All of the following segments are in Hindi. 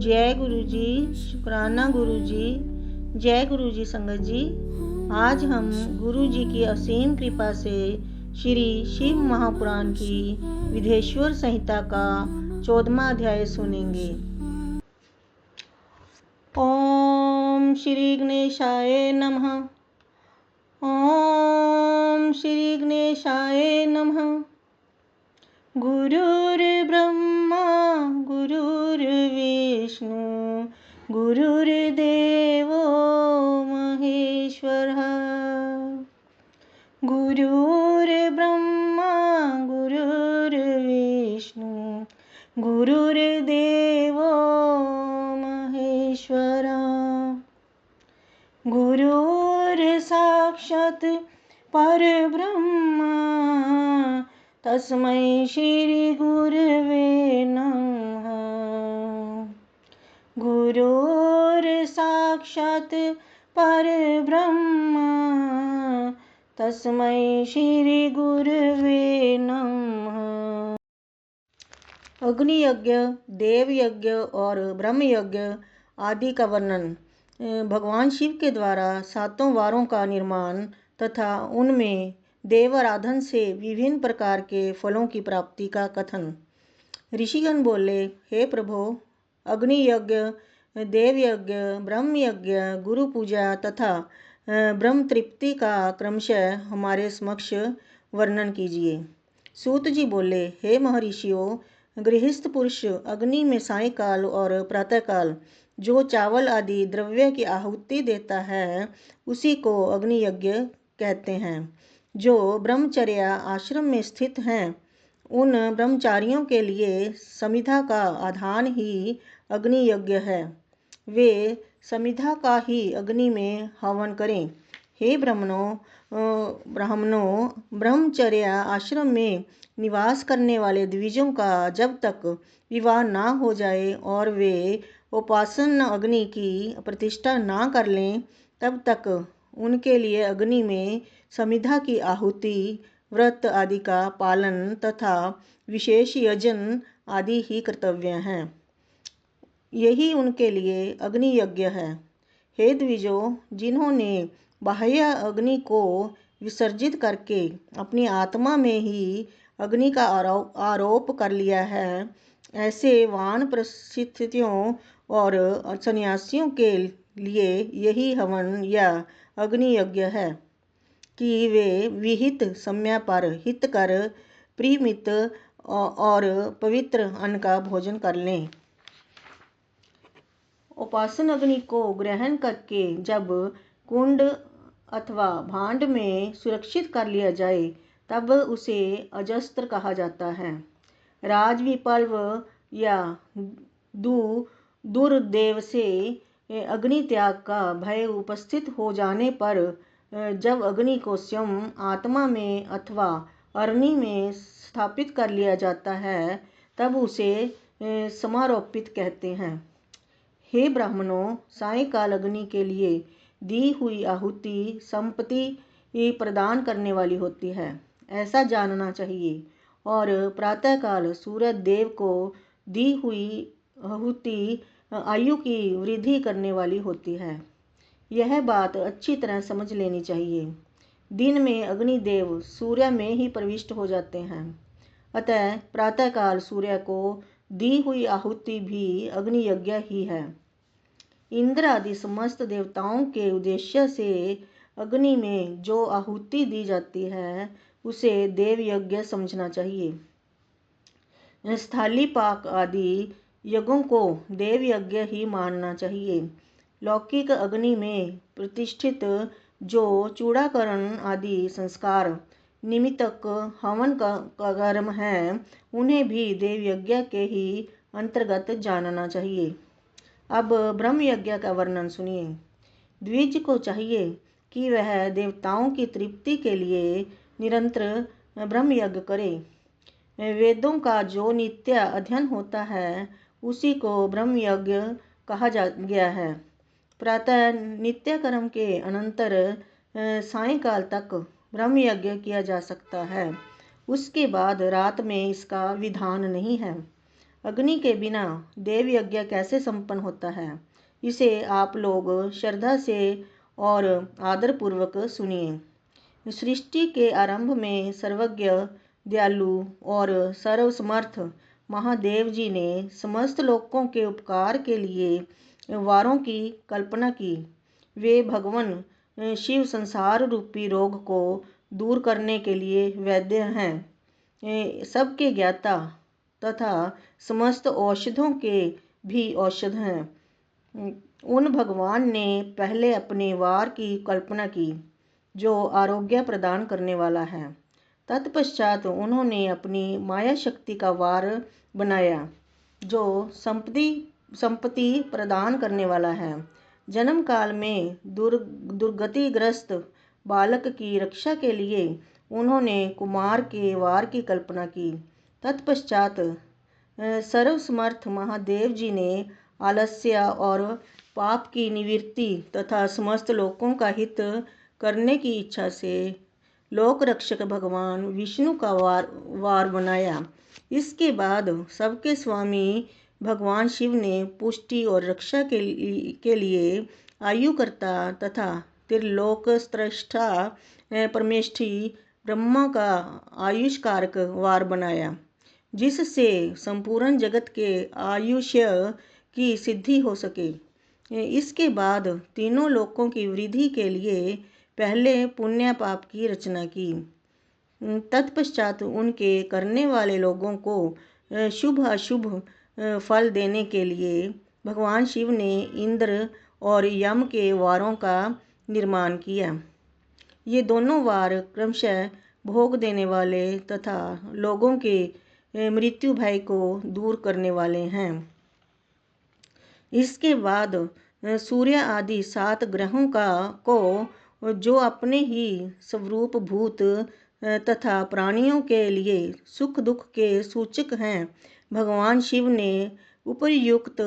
जय गुरु जी, शुक्राना गुरु जी, जय गुरु जी। संगत जी, आज हम गुरु जी की असीम कृपा से श्री शिव महापुराण की विधेश्वर संहिता का 14वां अध्याय सुनेंगे। ओम श्री गणेशाय नमः। ओम श्री गणेशाय नमः। गुरुर्ब्रह्मा गुरुर्विष्णु गुरुर्देवो महेश्वरः। गुरुर्ब्रह्मा गुरुर्विष्णु गुरुर्देवो महेश्वरः। गुरुर्साक्षात् परब्रह्म तस्मै श्री गुरवे नमः। गुरुर्साक्षात् परब्रह्म तस्मै श्री गुरवे नमः। अग्नि यज्ञ, देव यज्ञ और ब्रह्म यज्ञ आदि का वर्णन। भगवान शिव के द्वारा 7 वारों का निर्माण तथा उनमें देवाराधन से विभिन्न प्रकार के फलों की प्राप्ति का कथन। ऋषिगण बोले, हे प्रभो, अग्नि यज्ञ, देव यज्ञ, ब्रह्म यज्ञ, गुरु पूजा तथा ब्रह्म तृप्ति का क्रमशः हमारे समक्ष वर्णन कीजिए। सूत जी बोले, हे महर्षियों, गृहस्थ पुरुष अग्नि में सायंकाल और प्रातःकाल जो चावल आदि द्रव्य की आहुति देता है उसी को अग्नि यज्ञ कहते हैं। जो ब्रह्मचर्य आश्रम में स्थित हैं उन ब्रह्मचारियों के लिए समिधा का आधान ही अग्नि यज्ञ है। वे समिधा का ही अग्नि में हवन करें। हे ब्राह्मणों, ब्रह्मचर्य आश्रम में निवास करने वाले द्विजों का जब तक विवाह ना हो जाए और वे उपासन अग्नि की प्रतिष्ठा ना कर लें तब तक उनके लिए अग्नि में समिधा की आहुति, व्रत आदि का पालन तथा विशेष यजन आदि ही कर्तव्य हैं। यही उनके लिए अग्नि यज्ञ है। हे द्विजों, जिन्होंने बाह्य अग्नि को विसर्जित करके अपनी आत्मा में ही अग्नि का आरोप कर लिया है, ऐसे वानप्रस्थियों और सन्यासियों के लिए यही हवन या अग्नि यज्ञ है कि वे विहित समय पर हितकर प्रीमित और पवित्र अन्न का भोजन कर लें। उपासन अग्नि को ग्रहण करके जब कुंड अथवा भांड में सुरक्षित कर लिया जाए तब उसे अजस्त्र कहा जाता है। राजविप्लव या दुर्देव से अग्नि त्याग का भय उपस्थित हो जाने पर जब अग्नि को स्वयं आत्मा में अथवा अग्नि में स्थापित कर लिया जाता है तब उसे समारोपित कहते हैं। हे ब्राह्मणों, सायंकाल अग्नि के लिए दी हुई आहुति संपत्ति प्रदान करने वाली होती है, ऐसा जानना चाहिए। और प्रातःकाल सूर्य देव को दी हुई आहुति आयु की वृद्धि करने वाली होती है। यह बात अच्छी तरह समझ लेनी चाहिए। दिन में अग्निदेव सूर्य में ही प्रविष्ट हो जाते हैं, अतः प्रातःकाल सूर्य को दी हुई आहुति भी अग्नि यज्ञ ही है। इंद्र आदि समस्त देवताओं के उद्देश्य से अग्नि में जो आहुति दी जाती है उसे देव यज्ञ समझना चाहिए। स्थाली पाक आदि यज्ञों को देव यज्ञ ही मानना चाहिए। लौकिक अग्नि में प्रतिष्ठित जो चूड़ाकरण आदि संस्कार निमित्तक हवन का कर्म है उन्हें भी देव यज्ञ के ही अंतर्गत जानना चाहिए। अब ब्रह्म यज्ञ का वर्णन सुनिए। द्विज को चाहिए कि वह देवताओं की तृप्ति के लिए निरंतर ब्रह्म यज्ञ करे। वेदों का जो नित्य अध्ययन होता है उसी को ब्रह्म यज्ञ कहा गया है। प्रातः नित्य कर्म के अनंतर सायंकाल तक ब्रह्म यज्ञ किया जा सकता है। उसके बाद रात में इसका विधान नहीं है। अग्नि के बिना देव यज्ञ कैसे संपन्न होता है, इसे आप लोग श्रद्धा से और आदरपूर्वक सुनिए। सृष्टि के आरंभ में सर्वज्ञ, दयालु और सर्वसमर्थ महादेव जी ने समस्त लोकों के उपकार के लिए वारों की कल्पना की। वे भगवान शिव संसार रूपी रोग को दूर करने के लिए वैद्य हैं, सबके ज्ञाता तथा समस्त औषधों के भी औषध हैं। उन भगवान ने पहले अपने वार की कल्पना की जो आरोग्य प्रदान करने वाला है। तत्पश्चात उन्होंने अपनी माया शक्ति का वार बनाया जो संपत्ति प्रदान करने वाला है। जन्म काल में दुर्गतिग्रस्त बालक की रक्षा के लिए उन्होंने कुमार के वार की कल्पना की। तत्पश्चात सर्वसमर्थ महादेव जी ने आलस्य और पाप की निवृत्ति तथा समस्त लोकों का हित करने की इच्छा से लोक रक्षक भगवान विष्णु का वार बनाया। इसके बाद सबके स्वामी भगवान शिव ने पुष्टि और रक्षा के लिए आयुकर्ता तथा त्रिलोक स्रष्टा परमेष्ठी ब्रह्मा का आयुष कारक वार बनाया, जिससे संपूर्ण जगत के आयुष्य की सिद्धि हो सके। इसके बाद तीनों लोकों की वृद्धि के लिए पहले पुण्य पाप की रचना की। तत्पश्चात उनके करने वाले लोगों को शुभ अशुभ फल देने के लिए भगवान शिव ने इंद्र और यम के वारों का निर्माण किया। ये दोनों वार क्रमशः भोग देने वाले तथा लोगों के मृत्यु भय को दूर करने वाले हैं। इसके बाद सूर्य आदि 7 ग्रहों को जो अपने ही स्वरूप भूत तथा प्राणियों के लिए सुख दुख के सूचक हैं, भगवान शिव ने उपर्युक्त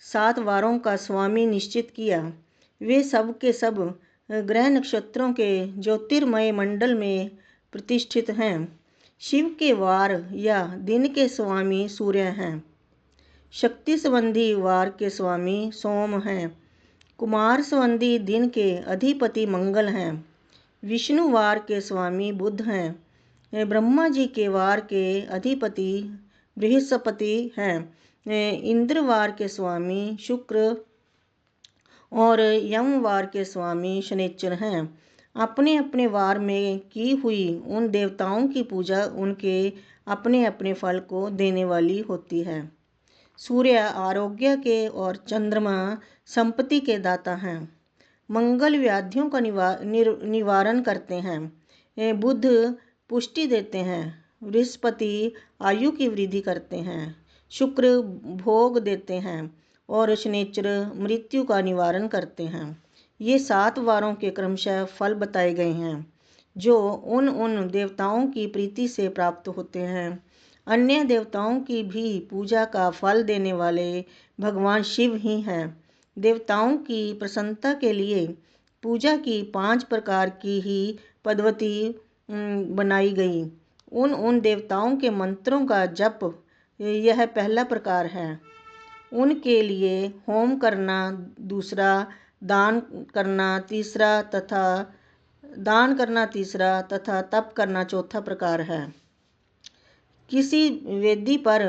7 वारों का स्वामी निश्चित किया। वे सब के सब ग्रह नक्षत्रों के ज्योतिर्मय मंडल में प्रतिष्ठित हैं। शिव के वार या दिन के स्वामी सूर्य हैं। शक्ति संबंधी वार के स्वामी सोम हैं। कुमार संबंधी दिन के अधिपति मंगल हैं। विष्णु वार के स्वामी बुध हैं। ब्रह्मा जी के वार के अधिपति बृहस्पति हैं। इंद्र वार के स्वामी शुक्र और यम वार के स्वामी शनिचर हैं। अपने अपने वार में की हुई उन देवताओं की पूजा उनके अपने अपने फल को देने वाली होती है। सूर्य आरोग्य के और चंद्रमा संपत्ति के दाता हैं। मंगल व्याधियों का निवारण करते हैं। बुध पुष्टि देते हैं। बृहस्पति आयु की वृद्धि करते हैं। शुक्र भोग देते हैं और शनिचर मृत्यु का निवारण करते हैं। ये 7 वारों के क्रमशः फल बताए गए हैं जो उन देवताओं की प्रीति से प्राप्त होते हैं। अन्य देवताओं की भी पूजा का फल देने वाले भगवान शिव ही हैं। देवताओं की प्रसन्नता के लिए पूजा की 5 प्रकार की ही पद्धति बनाई गई। उन देवताओं के मंत्रों का जप यह पहला प्रकार है। उनके लिए होम करना दूसरा, दान करना तीसरा तथा तप करना चौथा प्रकार है। किसी वेदी पर,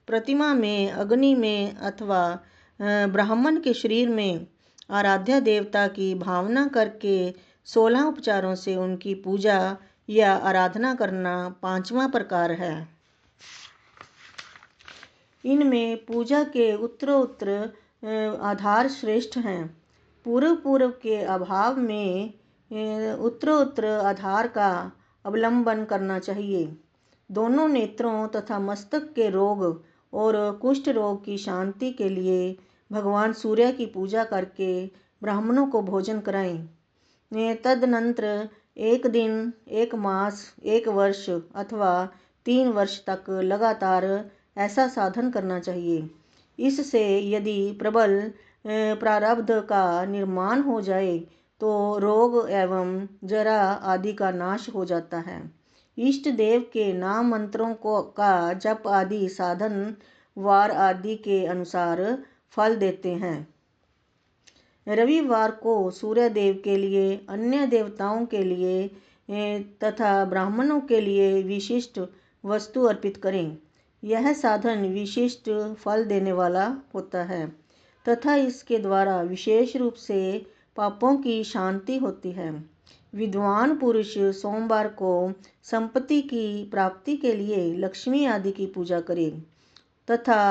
प्रतिमा में, अग्नि में अथवा ब्राह्मण के शरीर में आराध्य देवता की भावना करके 16 उपचारों से उनकी पूजा या आराधना करना 5वां प्रकार है। इनमें पूजा के उत्तरोत्तर आधार श्रेष्ठ हैं। पूर्व के अभाव में उत्तरोत्तर आधार का अवलंबन करना चाहिए। दोनों नेत्रों तथा मस्तक के रोग और कुष्ठ रोग की शांति के लिए भगवान सूर्य की पूजा करके ब्राह्मणों को भोजन कराएं। तदनंतर 1 दिन, 1 मास, 1 वर्ष अथवा 3 वर्ष तक लगातार ऐसा साधन करना चाहिए। इससे यदि प्रबल प्रारब्ध का निर्माण हो जाए तो रोग एवं जरा आदि का नाश हो जाता है। इष्ट देव के नाम मंत्रों का जप आदि साधन वार आदि के अनुसार फल देते हैं। रविवार को सूर्य देव के लिए, अन्य देवताओं के लिए तथा ब्राह्मणों के लिए विशिष्ट वस्तु अर्पित करें। यह साधन विशिष्ट फल देने वाला होता है तथा इसके द्वारा विशेष रूप से पापों की शांति होती है। विद्वान पुरुष सोमवार को संपत्ति की प्राप्ति के लिए लक्ष्मी आदि की पूजा करें तथा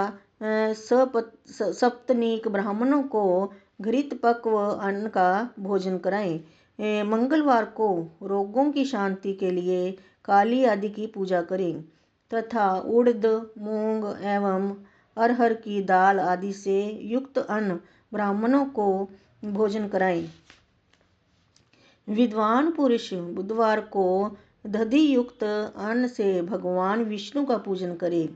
सप्तनीक ब्राह्मणों को घृत पक्व अन्न का भोजन कराएं। मंगलवार को रोगों की शांति के लिए काली आदि की पूजा करें तथा उड़द, मूंग एवं अरहर की दाल आदि से युक्त अन्न ब्राह्मणों को भोजन कराएं। विद्वान पुरुष बुधवार को दधि युक्त अन्न से भगवान विष्णु का पूजन करें।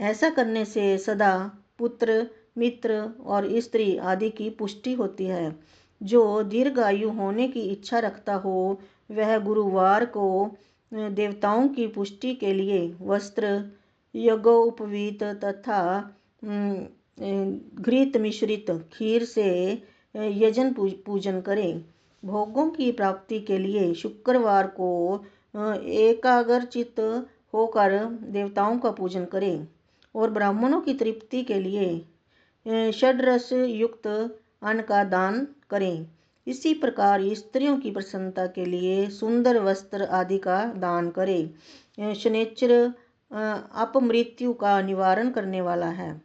ऐसा करने से सदा पुत्र, मित्र और स्त्री आदि की पुष्टि होती है। जो दीर्घायु होने की इच्छा रखता हो वह गुरुवार को देवताओं की पुष्टि के लिए वस्त्र, यज्ञोपवीत तथा घृत मिश्रित खीर से यजन पूजन करें। भोगों की प्राप्ति के लिए शुक्रवार को एकाग्रचित्त होकर देवताओं का पूजन करें और ब्राह्मणों की तृप्ति के लिए षड्रस युक्त अन्न का दान करें। इसी प्रकार स्त्रियों की प्रसन्नता के लिए सुंदर वस्त्र आदि का दान करें। शनिचर अपमृत्यु का निवारण करने वाला है।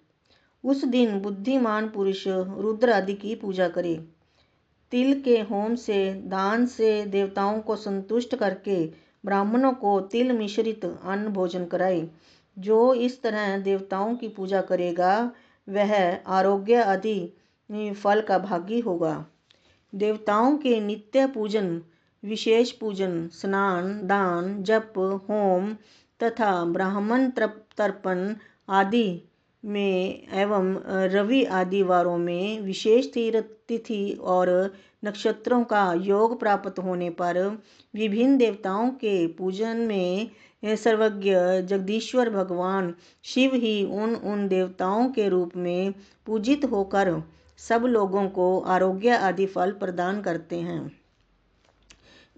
उस दिन बुद्धिमान पुरुष रुद्र आदि की पूजा करे। तिल के होम से, दान से देवताओं को संतुष्ट करके ब्राह्मणों को तिल मिश्रित अन्न भोजन कराए। जो इस तरह देवताओं की पूजा करेगा वह आरोग्य आदि फल का भागी होगा। देवताओं के नित्य पूजन, विशेष पूजन, स्नान, दान, जप, होम तथा ब्राह्मण तर्पण आदि में एवं रवि आदि वारों में विशेष तिथि और नक्षत्रों का योग प्राप्त होने पर विभिन्न देवताओं के पूजन में सर्वज्ञ जगदीश्वर भगवान शिव ही उन देवताओं के रूप में पूजित होकर सब लोगों को आरोग्य आदि फल प्रदान करते हैं।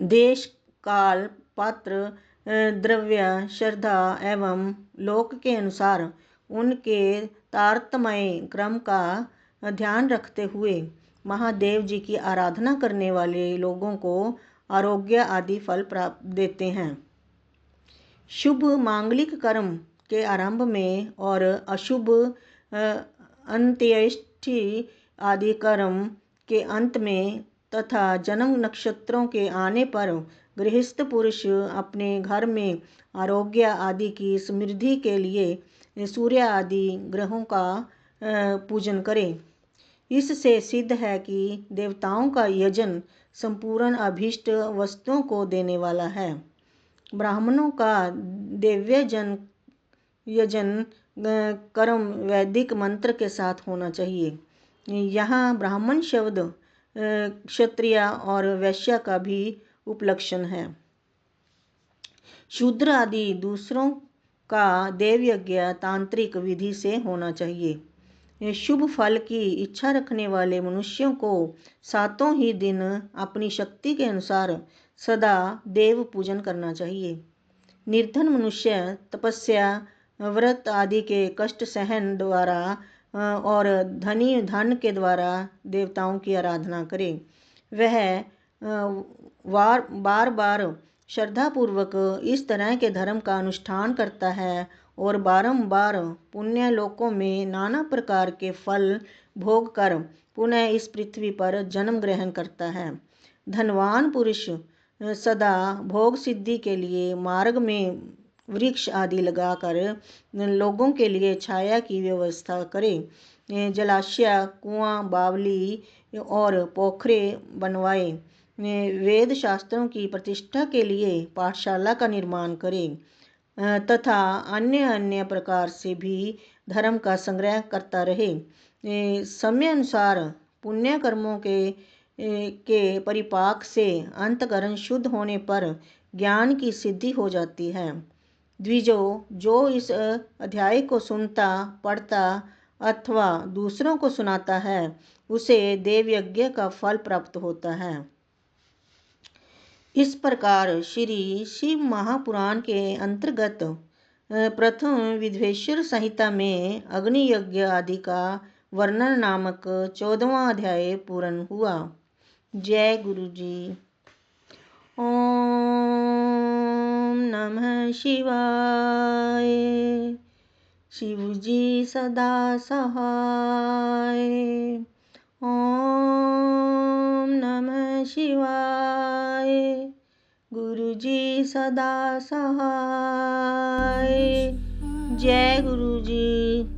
देश, काल, पात्र, द्रव्य, श्रद्धा एवं लोक के अनुसार उनके तारतम्य क्रम का ध्यान रखते हुए महादेव जी की आराधना करने वाले लोगों को आरोग्य आदि फल प्राप्त देते हैं। शुभ मांगलिक कर्म के आरंभ में और अशुभ अंत्येष्टि आदि कर्म के अंत में तथा जन्म नक्षत्रों के आने पर गृहस्थ पुरुष अपने घर में आरोग्य आदि की समृद्धि के लिए सूर्य आदि ग्रहों का पूजन करें। इससे सिद्ध है कि देवताओं का यजन संपूर्ण अभीष्ट वस्तुओं को देने वाला है। ब्राह्मणों का दिव्य यजन कर्म वैदिक मंत्र के साथ होना चाहिए। यहाँ ब्राह्मण शब्द क्षत्रिय और वैश्य का भी उपलक्षण है। शूद्र आदि दूसरों का देव यज्ञ तांत्रिक विधि से होना चाहिए। शुभ फल की इच्छा रखने वाले मनुष्यों को सातों ही दिन अपनी शक्ति के अनुसार सदा देव पूजन करना चाहिए। निर्धन मनुष्य तपस्या, व्रत आदि के कष्ट सहन द्वारा और धनी धन के द्वारा देवताओं की आराधना करे। वह बार बार श्रद्धापूर्वक इस तरह के धर्म का अनुष्ठान करता है और बारंबार पुण्य लोकों में नाना प्रकार के फल भोग कर पुनः इस पृथ्वी पर जन्म ग्रहण करता है। धनवान पुरुष सदा भोग सिद्धि के लिए मार्ग में वृक्ष आदि लगाकर लोगों के लिए छाया की व्यवस्था करे। जलाशय, कुआं, बावली और पोखरे बनवाए। वेद शास्त्रों की प्रतिष्ठा के लिए पाठशाला का निर्माण करें तथा अन्य प्रकार से भी धर्म का संग्रह करता रहे। समय अनुसार पुण्य कर्मों के परिपाक से अंतकरण शुद्ध होने पर ज्ञान की सिद्धि हो जाती है। द्विजो, जो इस अध्याय को सुनता, पढ़ता अथवा दूसरों को सुनाता है, उसे देवयज्ञ का फल प्राप्त होता है। इस प्रकार श्री शिव महापुराण के अंतर्गत प्रथम विधवेश्वर संहिता में अग्नि यज्ञ आदि का वर्णन नामक 14वां अध्याय पूर्ण हुआ। जय गुरु जी। ओम नमः शिवाय। शिव जी सदा सहाय। ओम नमः शिवाय। गुरु जी सदा सहाय। जय गुरु जी।